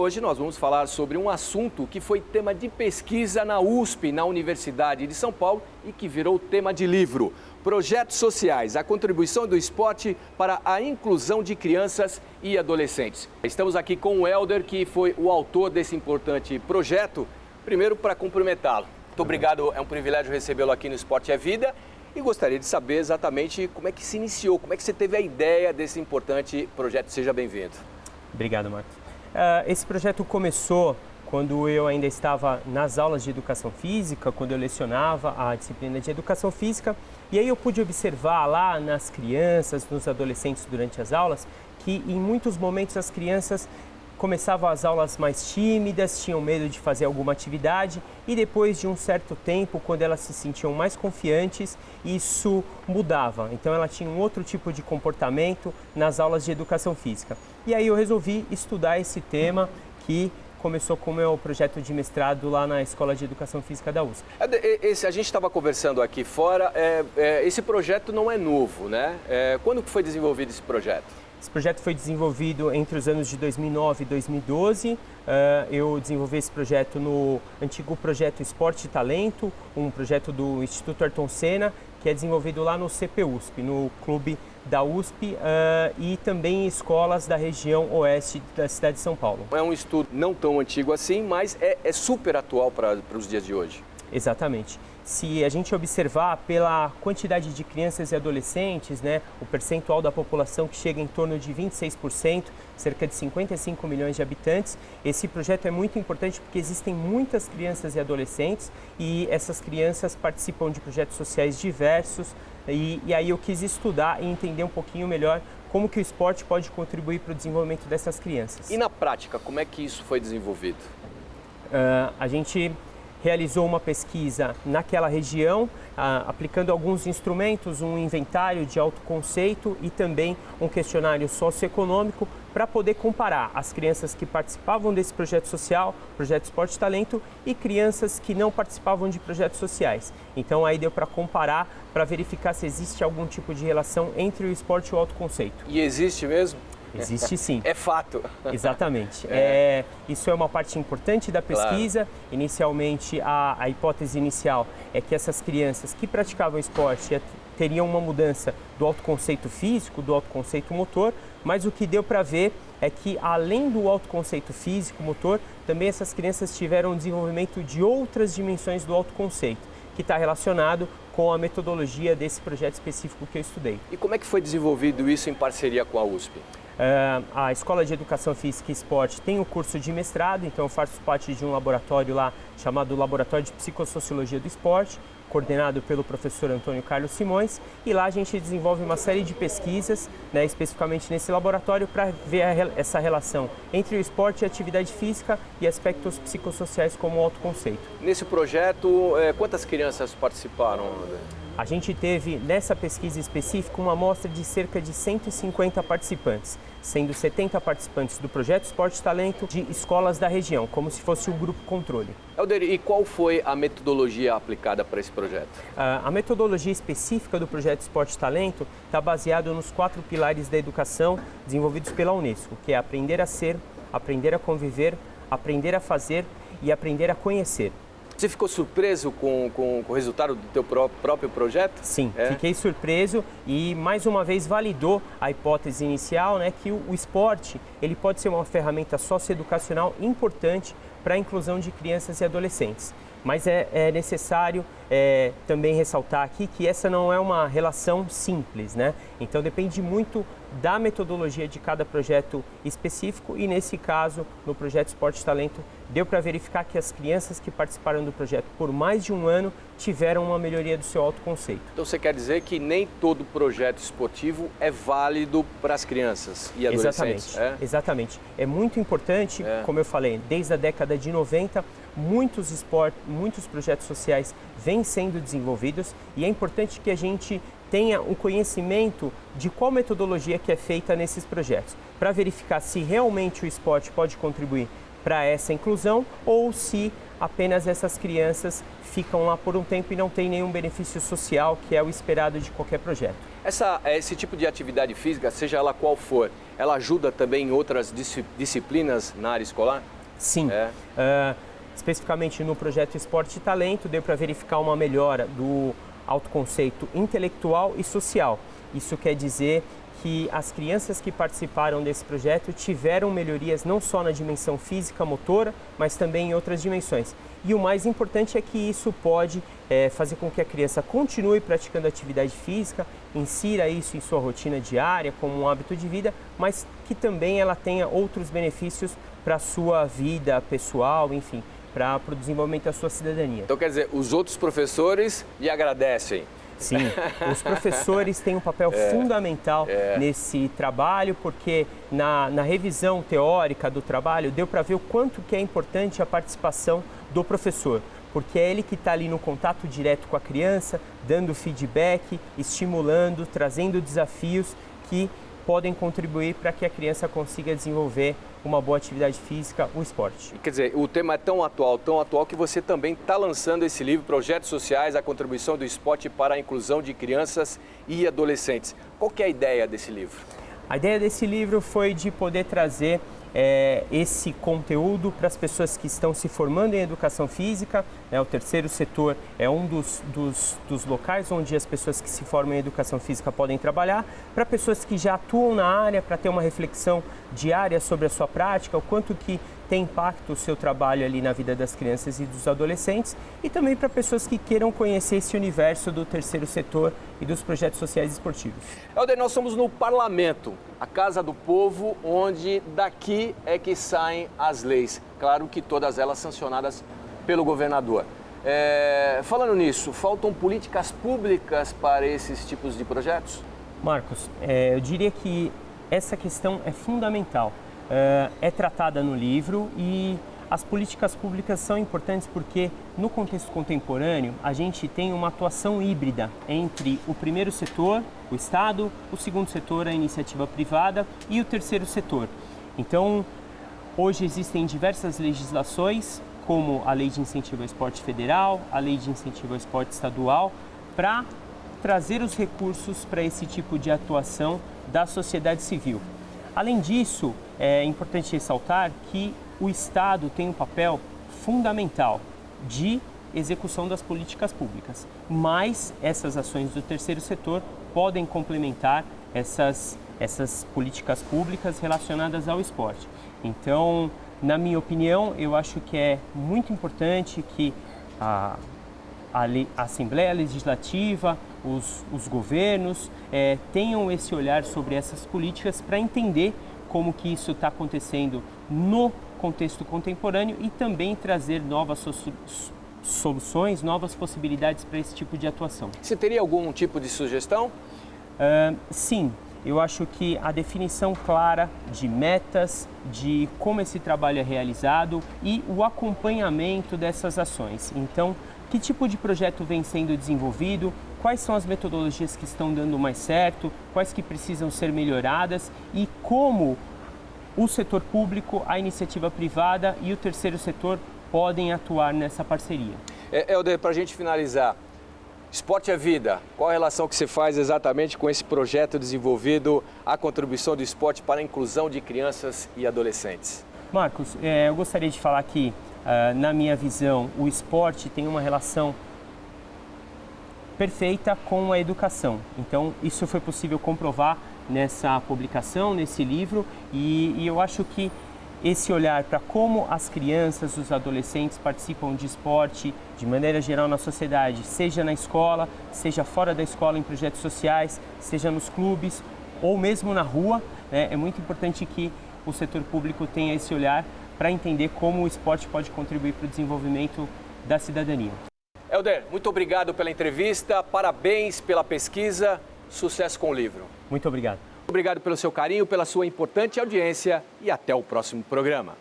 hoje nós vamos falar sobre um assunto que foi tema de pesquisa na USP, na Universidade de São Paulo, e que virou tema de livro. Projetos sociais, a contribuição do esporte para a inclusão de crianças e adolescentes. Estamos aqui com o Helder, que foi o autor desse importante projeto. Primeiro, para cumprimentá-lo. Muito obrigado, é um privilégio recebê-lo aqui no Esporte é Vida. E gostaria de saber exatamente como é que se iniciou, como é que você teve a ideia desse importante projeto. Seja bem-vindo. Obrigado, Marcos. Esse projeto começou quando eu ainda estava nas aulas de educação física, quando eu lecionava a disciplina de educação física, e aí eu pude observar lá nas crianças, nos adolescentes durante as aulas, que em muitos momentos as crianças começavam as aulas mais tímidas, tinham medo de fazer alguma atividade e depois de um certo tempo, quando elas se sentiam mais confiantes, isso mudava. Então ela tinha um outro tipo de comportamento nas aulas de educação física. E aí eu resolvi estudar esse tema que começou com o meu projeto de mestrado lá na Escola de Educação Física da USP. A gente estava conversando aqui fora, esse projeto não é novo, né? Quando que foi desenvolvido esse projeto? Esse projeto foi desenvolvido entre os anos de 2009 e 2012. Eu desenvolvi esse projeto no antigo projeto Esporte e Talento, um projeto do Instituto Ayrton Senna, que é desenvolvido lá no CPUSP, no clube da USP e também em escolas da região oeste da cidade de São Paulo. É um estudo não tão antigo assim, mas é super atual para os dias de hoje. Exatamente. Se a gente observar pela quantidade de crianças e adolescentes, né, o percentual da população que chega em torno de 26%, cerca de 55 milhões de habitantes, esse projeto é muito importante porque existem muitas crianças e adolescentes e essas crianças participam de projetos sociais diversos e aí eu quis estudar e entender um pouquinho melhor como que o esporte pode contribuir para o desenvolvimento dessas crianças. E na prática, como é que isso foi desenvolvido? A gente realizou uma pesquisa naquela região, aplicando alguns instrumentos, um inventário de autoconceito e também um questionário socioeconômico para poder comparar as crianças que participavam desse projeto social, projeto Esporte e Talento, e crianças que não participavam de projetos sociais. Então aí deu para comparar, para verificar se existe algum tipo de relação entre o esporte e o autoconceito. E existe mesmo? Existe sim. É fato. Exatamente. Isso é uma parte importante da pesquisa. Claro. Inicialmente, a hipótese inicial é que essas crianças que praticavam esporte teriam uma mudança do autoconceito físico, do autoconceito motor, mas o que deu para ver é que, além do autoconceito físico-motor, também essas crianças tiveram um desenvolvimento de outras dimensões do autoconceito, que está relacionado com a metodologia desse projeto específico que eu estudei. E como é que foi desenvolvido isso em parceria com a USP? A Escola de Educação Física e Esporte tem o curso de mestrado, então eu faço parte de um laboratório lá chamado Laboratório de Psicossociologia do Esporte, coordenado pelo professor Antônio Carlos Simões, e lá a gente desenvolve uma série de pesquisas, né, especificamente nesse laboratório, para ver essa relação entre o esporte e a atividade física e aspectos psicossociais como o autoconceito. Nesse projeto, quantas crianças participaram? A gente teve, nessa pesquisa específica, uma amostra de cerca de 150 participantes, sendo 70 participantes do Projeto Esporte e Talento de escolas da região, como se fosse um grupo controle. Helder, e qual foi a metodologia aplicada para esse projeto? A metodologia específica do Projeto Esporte e Talento está baseada nos 4 pilares da educação desenvolvidos pela Unesco, que é aprender a ser, aprender a conviver, aprender a fazer e aprender a conhecer. Você ficou surpreso com o resultado do teu próprio projeto? Sim, fiquei surpreso e mais uma vez validou a hipótese inicial, né, que o esporte ele pode ser uma ferramenta socioeducacional importante para a inclusão de crianças e adolescentes. Mas é necessário também ressaltar aqui que essa não é uma relação simples, né? Então depende muito da metodologia de cada projeto específico e nesse caso, no projeto Esporte e Talento, deu para verificar que as crianças que participaram do projeto por mais de um ano tiveram uma melhoria do seu autoconceito. Então você quer dizer que nem todo projeto esportivo é válido para as crianças e adolescentes? Exatamente. É muito importante, como eu falei, desde a década de 90, muitos projetos sociais vêm sendo desenvolvidos e é importante que a gente tenha um conhecimento de qual metodologia que é feita nesses projetos, para verificar se realmente o esporte pode contribuir para essa inclusão ou se apenas essas crianças ficam lá por um tempo e não tem nenhum benefício social, que é o esperado de qualquer projeto. Esse tipo de atividade física, seja ela qual for, ela ajuda também em outras disciplinas na área escolar? Sim. Especificamente no projeto Esporte e Talento, deu para verificar uma melhora do autoconceito intelectual e social. Isso quer dizer que as crianças que participaram desse projeto tiveram melhorias não só na dimensão física, motora, mas também em outras dimensões. E o mais importante é que isso pode fazer com que a criança continue praticando atividade física, insira isso em sua rotina diária como um hábito de vida, mas que também ela tenha outros benefícios para a sua vida pessoal, enfim, para o desenvolvimento da sua cidadania. Então quer dizer, os outros professores lhe agradecem? Sim, os professores têm um papel fundamental nesse trabalho, porque na revisão teórica do trabalho deu para ver o quanto que é importante a participação do professor, porque é ele que está ali no contato direto com a criança, dando feedback, estimulando, trazendo desafios que podem contribuir para que a criança consiga desenvolver uma boa atividade física, o esporte. Quer dizer, o tema é tão atual que você também está lançando esse livro, Projetos Sociais, a contribuição do esporte para a inclusão de crianças e adolescentes. Qual que é a ideia desse livro? A ideia desse livro foi de poder trazer esse conteúdo para as pessoas que estão se formando em educação física. O terceiro setor é um dos locais onde as pessoas que se formam em educação física podem trabalhar, para pessoas que já atuam na área, para ter uma reflexão diária sobre a sua prática, o quanto que tem impacto o seu trabalho ali na vida das crianças e dos adolescentes, e também para pessoas que queiram conhecer esse universo do terceiro setor e dos projetos sociais e esportivos. Helder, nós estamos no Parlamento, a Casa do Povo, onde daqui é que saem as leis. Claro que todas elas sancionadas pelo governador. Falando nisso, faltam políticas públicas para esses tipos de projetos? Marcos, eu diria que essa questão é fundamental. É tratada no livro e as políticas públicas são importantes porque no contexto contemporâneo a gente tem uma atuação híbrida entre o primeiro setor, o Estado, o segundo setor, a iniciativa privada e o terceiro setor. Então, hoje existem diversas legislações, como a Lei de Incentivo ao Esporte Federal, a Lei de Incentivo ao Esporte Estadual, para trazer os recursos para esse tipo de atuação da sociedade civil. Além disso, é importante ressaltar que o Estado tem um papel fundamental de execução das políticas públicas, mas essas ações do terceiro setor podem complementar essas políticas públicas relacionadas ao esporte. Então, na minha opinião, eu acho que é muito importante que a Assembleia Legislativa, os governos tenham esse olhar sobre essas políticas para entender como que isso está acontecendo no contexto contemporâneo e também trazer novas soluções, novas possibilidades para esse tipo de atuação. Você teria algum tipo de sugestão? Sim, eu acho que a definição clara de metas, de como esse trabalho é realizado e o acompanhamento dessas ações. Então, que tipo de projeto vem sendo desenvolvido, quais são as metodologias que estão dando mais certo, quais que precisam ser melhoradas e como o setor público, a iniciativa privada e o terceiro setor podem atuar nessa parceria. Helder, para a gente finalizar, Esporte é Vida, qual a relação que você faz exatamente com esse projeto desenvolvido, a contribuição do esporte para a inclusão de crianças e adolescentes? Marcos, eu gostaria de falar que, na minha visão, o esporte tem uma relação perfeita com a educação. Então, isso foi possível comprovar nessa publicação, nesse livro, e eu acho que esse olhar para como as crianças, os adolescentes participam de esporte de maneira geral na sociedade, seja na escola, seja fora da escola em projetos sociais, seja nos clubes ou mesmo na rua, né? É muito importante que o setor público tenha esse olhar para entender como o esporte pode contribuir para o desenvolvimento da cidadania. Helder, muito obrigado pela entrevista, parabéns pela pesquisa, sucesso com o livro. Muito obrigado. Obrigado pelo seu carinho, pela sua importante audiência e até o próximo programa.